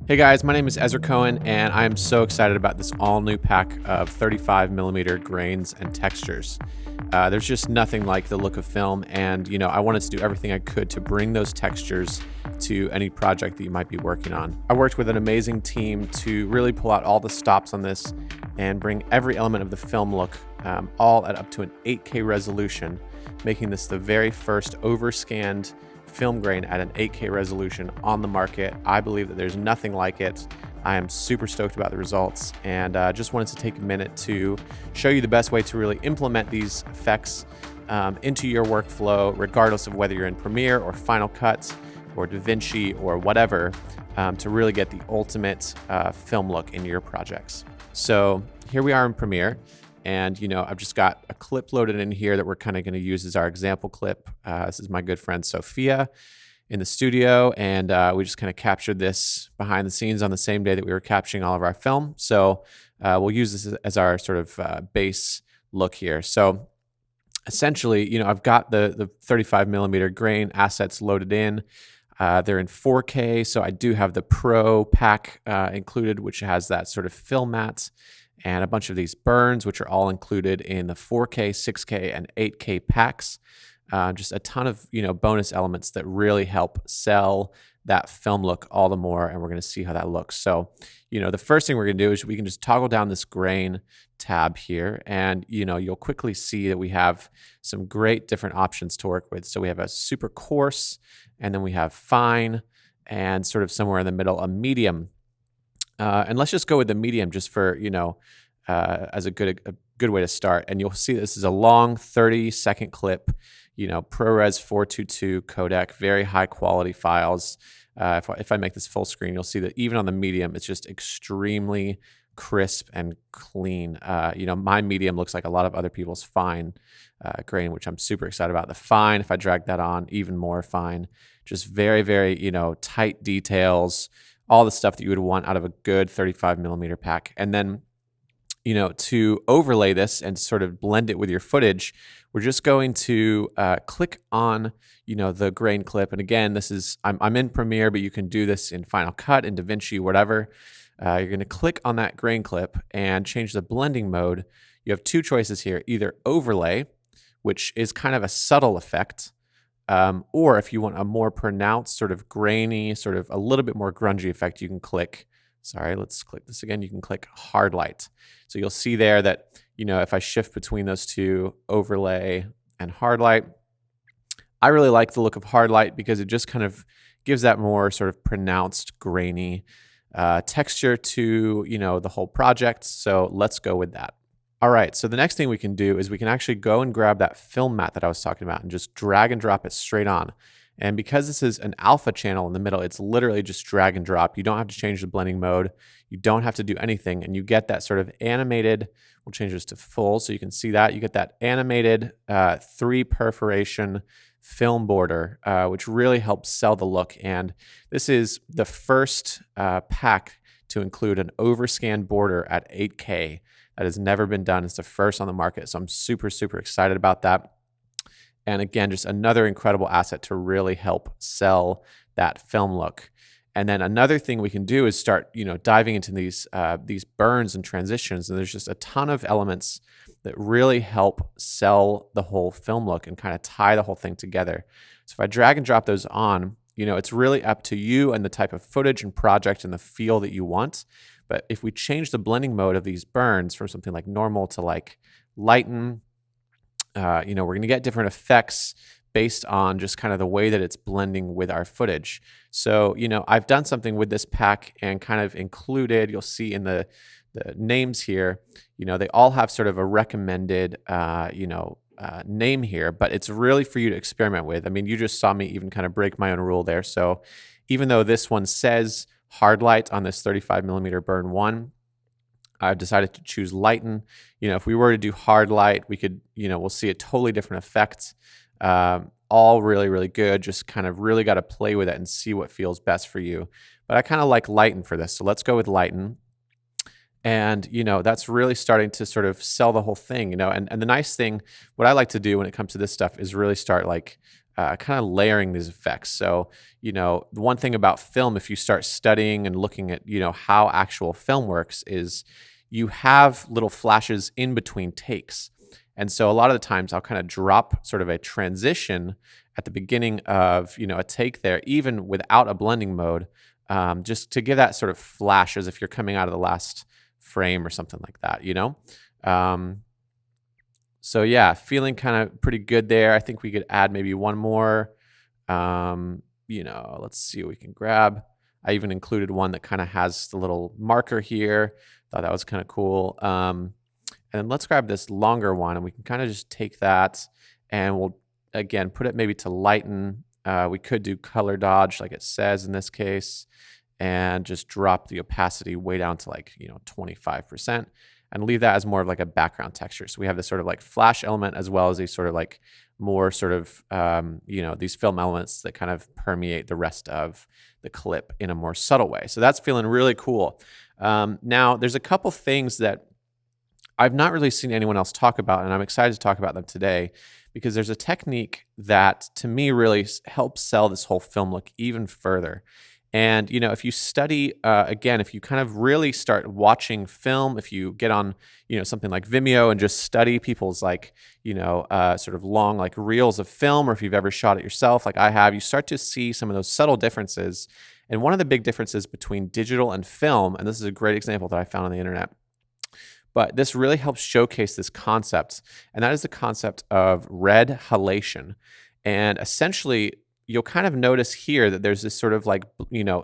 Hey guys, my name is Ezra Cohen, and I am so excited about this all new pack of 35 millimeter grains and textures. There's just nothing like the look of film, and I wanted to do everything I could to bring those textures to any project that you might be working on. I worked with an amazing team to really pull out all the stops on this and bring every element of the film look all at up to an 8K resolution, making this the very first overscanned film grain at an 8K resolution on the market. I believe that there's nothing like it. I am super stoked about the results, and just wanted to take a minute to show you the best way to really implement these effects into your workflow, regardless of whether you're in Premiere or Final Cut or DaVinci or whatever, to really get the ultimate film look in your projects. So here we are in Premiere. And, I've just got a clip loaded in here that we're kind of going to use as our example clip. This is my good friend Sophia in the studio. And we just kind of captured this behind the scenes on the same day that we were capturing all of our film. So we'll use this as our sort of base look here. So essentially, I've got the 35 millimeter grain assets loaded in. They're in 4K. So I do have the Pro pack included, which has that sort of film mat, and a bunch of these burns, which are all included in the 4K, 6K, and 8K packs. Just a ton of bonus elements that really help sell that film look all the more, and we're going to see how that looks. So, the first thing we're going to do is we can just toggle down this grain tab here, and you'll quickly see that we have some great different options to work with. So we have a super coarse, and then we have fine, and sort of somewhere in the middle, a medium. And let's just go with the medium just for, as a good way to start. And you'll see this is a long 30-second clip, ProRes 422 codec, very high quality files. If I make this full screen, you'll see that even on the medium, it's just extremely crisp and clean. My medium looks like a lot of other people's fine grain, which I'm super excited about. The fine, if I drag that on, even more fine. Just very, very, tight details, all the stuff that you would want out of a good 35 millimeter pack. And then, to overlay this and sort of blend it with your footage, we're just going to click on, the grain clip. And again, this is, I'm in Premiere, but you can do this in Final Cut, in DaVinci, whatever. You're going to click on that grain clip and change the blending mode. You have two choices here, either overlay, which is kind of a subtle effect, or if you want a more pronounced sort of grainy, sort of a little bit more grungy effect, you can click, let's click this again. You can click hard light. So you'll see there that, if I shift between those two, overlay and hard light, I really like the look of hard light because it just kind of gives that more sort of pronounced grainy texture to, the whole project. So let's go with that. All right, so the next thing we can do is we can actually go and grab that film mat that I was talking about and just drag and drop it straight on. And because this is an alpha channel in the middle, it's literally just drag and drop. You don't have to change the blending mode. You don't have to do anything. And you get that sort of animated, we'll change this to full so you can see that. You get that animated 3 perforation film border, which really helps sell the look. And this is the first pack to include an overscan border at 8K. That has never been done. It's the first on the market. So I'm super, super excited about that. And again, just another incredible asset to really help sell that film look. And then another thing we can do is start, diving into these burns and transitions. And there's just a ton of elements that really help sell the whole film look and kind of tie the whole thing together. So if I drag and drop those on, it's really up to you and the type of footage and project and the feel that you want. But if we change the blending mode of these burns from something like normal to like lighten, we're going to get different effects based on just kind of the way that it's blending with our footage. So, I've done something with this pack and kind of included, you'll see in the names here, they all have sort of a recommended, name here, but it's really for you to experiment with. I mean, you just saw me even kind of break my own rule there. So even though this one says hard light on this 35 millimeter burn 1, I've decided to choose lighten. If we were to do hard light, we could, we'll see a totally different effect. All really, really good. Just kind of really got to play with it and see what feels best for you. But I kind of like lighten for this. So let's go with lighten. And, that's really starting to sort of sell the whole thing, and the nice thing, what I like to do when it comes to this stuff is really start like kind of layering these effects. So, the one thing about film, if you start studying and looking at, how actual film works, is you have little flashes in between takes. And so a lot of the times I'll kind of drop sort of a transition at the beginning of, a take there, even without a blending mode, just to give that sort of flash as if you're coming out of the last frame or something like that. Um, so yeah, feeling kind of pretty good there. I think we could add maybe one more. Let's see what we can grab. I even included one that kind of has the little marker here. Thought that was kind of cool. And let's grab this longer one, and we can kind of just take that, and we'll again put it maybe to lighten. We could do color dodge like it says in this case, and just drop the opacity way down to 25%, and leave that as more of like a background texture. So we have this sort of like flash element as well as these sort of like more sort of these film elements that kind of permeate the rest of the clip in a more subtle way. So that's feeling really cool. Now there's a couple things that I've not really seen anyone else talk about, and I'm excited to talk about them today because there's a technique that to me really helps sell this whole film look even further. And, if you study, again, if you kind of really start watching film, if you get on, something like Vimeo and just study people's sort of long like reels of film, or if you've ever shot it yourself, like I have, you start to see some of those subtle differences. And one of the big differences between digital and film, and this is a great example that I found on the internet, but this really helps showcase this concept, and that is the concept of red halation. And essentially, you'll kind of notice here that there's this sort of like,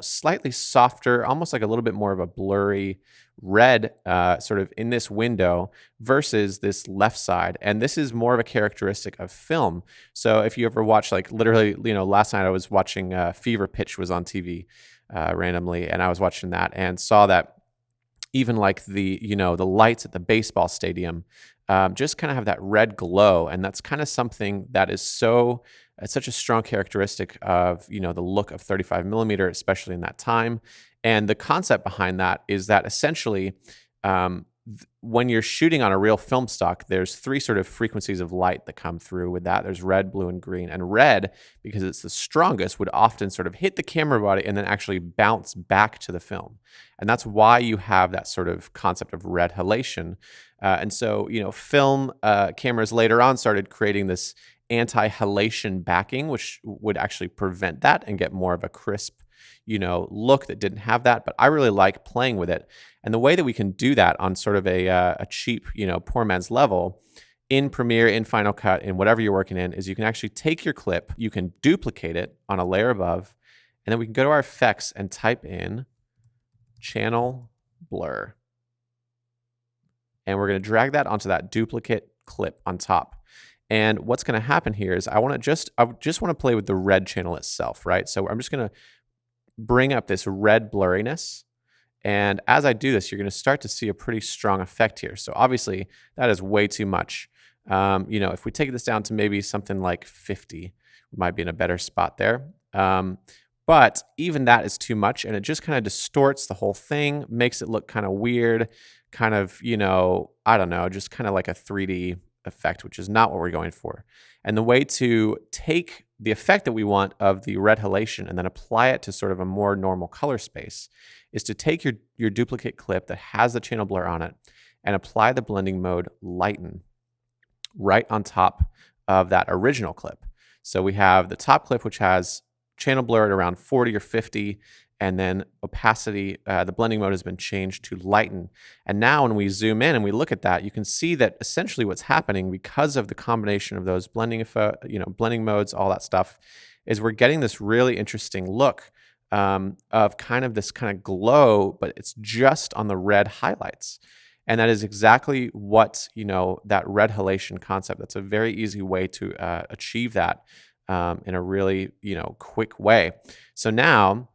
slightly softer, almost like a little bit more of a blurry red sort of in this window versus this left side. And this is more of a characteristic of film. So if you ever watch, like literally, last night I was watching Fever Pitch was on TV randomly, and I was watching that and saw that even like the lights at the baseball stadium just kind of have that red glow. And that's kind of something that is it's such a strong characteristic of, the look of 35 millimeter, especially in that time. And the concept behind that is that essentially when you're shooting on a real film stock, there's three sort of frequencies of light that come through with that. There's red, blue, and green. And red, because it's the strongest, would often sort of hit the camera body and then actually bounce back to the film. And that's why you have that sort of concept of red halation. And so, film cameras later on started creating this anti-halation backing, which would actually prevent that and get more of a crisp, look that didn't have that. But I really like playing with it. And the way that we can do that on sort of a cheap, poor man's level in Premiere, in Final Cut, in whatever you're working in, is you can actually take your clip, you can duplicate it on a layer above, and then we can go to our effects and type in channel blur. And we're going to drag that onto that duplicate clip on top. And what's going to happen here is I just want to play with the red channel itself, right? So I'm just going to bring up this red blurriness. And as I do this, you're going to start to see a pretty strong effect here. So obviously that is way too much. If we take this down to maybe something like 50, we might be in a better spot there. But even that is too much, and it just kind of distorts the whole thing, makes it look kind of weird, kind of, I don't know, just kind of like a 3D effect, which is not what we're going for. And the way to take the effect that we want of the red halation and then apply it to sort of a more normal color space is to take your duplicate clip that has the channel blur on it and apply the blending mode lighten right on top of that original clip. So we have the top clip, which has channel blur at around 40 or 50, and then opacity, the blending mode has been changed to lighten. And now when we zoom in and we look at that, you can see that essentially what's happening because of the combination of those blending modes, all that stuff, is we're getting this really interesting look of kind of this kind of glow, but it's just on the red highlights. And that is exactly what, that red halation concept, that's a very easy way to achieve that in a really, quick way. So now,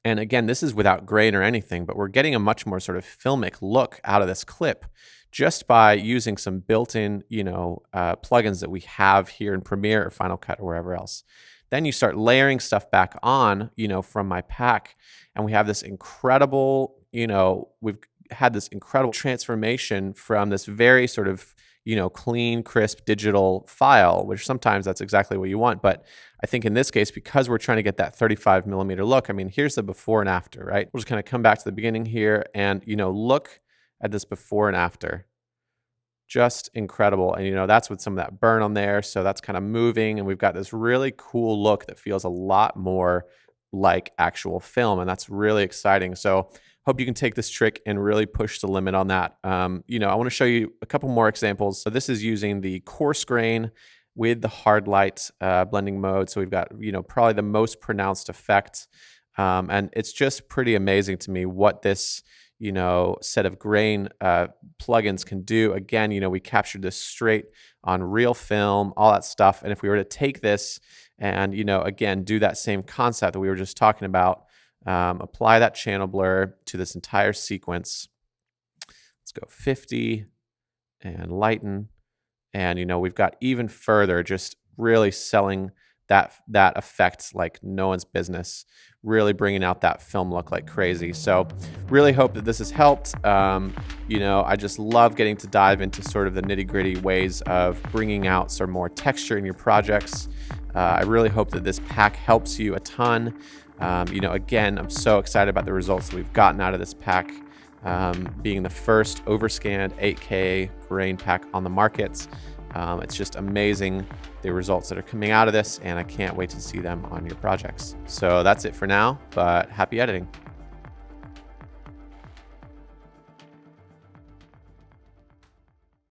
and again, this is without grain or anything, but we're getting a much more sort of filmic look out of this clip just by using some built-in, plugins that we have here in Premiere or Final Cut or wherever else. Then you start layering stuff back on, from my pack, and we have this incredible, we've had this incredible transformation from this very sort of, clean, crisp digital file, which sometimes that's exactly what you want. But I think in this case, because we're trying to get that 35 millimeter look, I mean, here's the before and after, right? We'll just kind of come back to the beginning here and, look at this before and after. Just incredible. And, that's with some of that burn on there. So that's kind of moving. And we've got this really cool look that feels a lot more like actual film. And that's really exciting. So hope you can take this trick and really push the limit on that. I want to show you a couple more examples. So this is using the coarse grain with the hard light blending mode. So we've got, probably the most pronounced effect. And it's just pretty amazing to me what this set of grain plugins can do. Again, we captured this straight on real film, all that stuff. And if we were to take this and, again, do that same concept that we were just talking about, apply that channel blur to this entire sequence. Let's go 50 and lighten. And, we've got even further, just really selling that effect like no one's business, really bringing out that film look like crazy. So really hope that this has helped. I just love getting to dive into sort of the nitty-gritty ways of bringing out some more texture in your projects. I really hope that this pack helps you a ton. Again, I'm so excited about the results that we've gotten out of this pack, being the first overscanned 8K grain pack on the market. It's just amazing, the results that are coming out of this, and I can't wait to see them on your projects. So that's it for now, but happy editing.